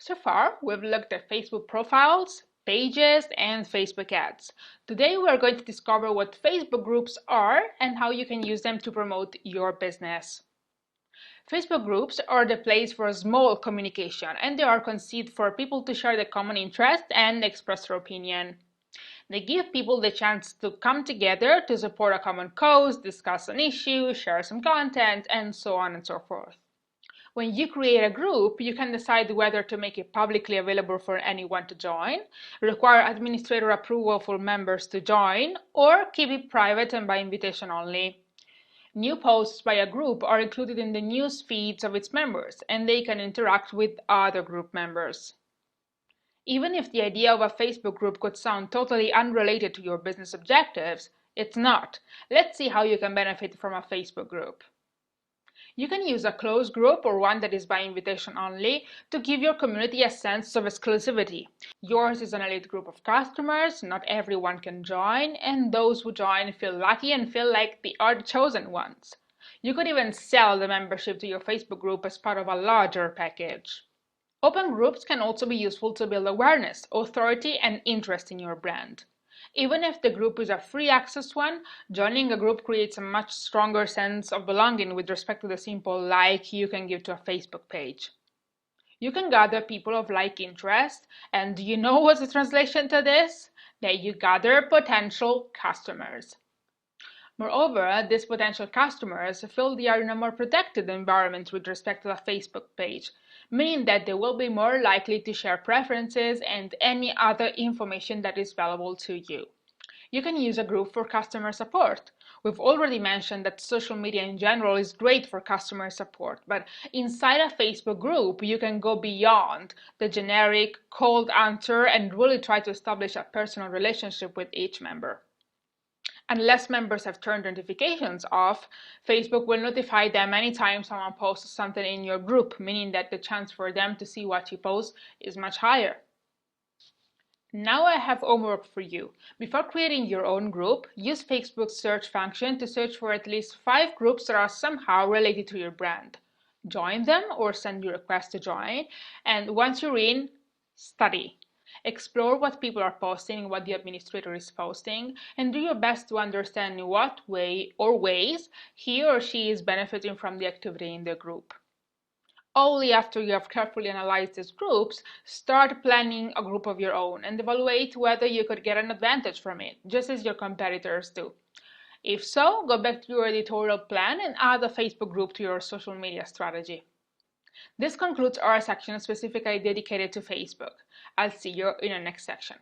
So far, we've looked at Facebook profiles, pages, and Facebook ads. Today, we're going to discover what Facebook groups are and how you can use them to promote your business. Facebook groups are the place for small communication, and they are conceived for people to share the common interest and express their opinion. They give people the chance to come together to support a common cause, discuss an issue, share some content, and so on and so forth. When you create a group, you can decide whether to make it publicly available for anyone to join, require administrator approval for members to join, or keep it private and by invitation only. New posts by a group are included in the news feeds of its members, and they can interact with other group members. Even if the idea of a Facebook group could sound totally unrelated to your business objectives, it's not. Let's see how you can benefit from a Facebook group. You can use a closed group or one that is by invitation only to give your community a sense of exclusivity. Yours is an elite group of customers, not everyone can join, and those who join feel lucky and feel like they are the chosen ones. You could even sell the membership to your Facebook group as part of a larger package. Open groups can also be useful to build awareness, authority, and interest in your brand. Even if the group is a free access one, joining a group creates a much stronger sense of belonging with respect to the simple like you can give to a Facebook page. You can gather people of like interest, and do you know what's the translation to this? That you gather potential customers. Moreover, these potential customers feel they are in a more protected environment with respect to a Facebook page, meaning that they will be more likely to share preferences and any other information that is valuable to you. You can use a group for customer support. We've already mentioned that social media in general is great for customer support, but inside a Facebook group, you can go beyond the generic cold answer and really try to establish a personal relationship with each member. Unless members have turned notifications off, Facebook will notify them anytime someone posts something in your group, meaning that the chance for them to see what you post is much higher. Now I have homework for you. Before creating your own group, use Facebook's search function to search for at least 5 groups that are somehow related to your brand. Join them or send your request to join, and once you're in, study. Explore what people are posting, what the administrator is posting, and do your best to understand in what way or ways he or she is benefiting from the activity in the group. Only after you have carefully analyzed these groups, start planning a group of your own and evaluate whether you could get an advantage from it, just as your competitors do. If so, go back to your editorial plan and add a Facebook group to your social media strategy. This concludes our section specifically dedicated to Facebook. I'll see you in the next section.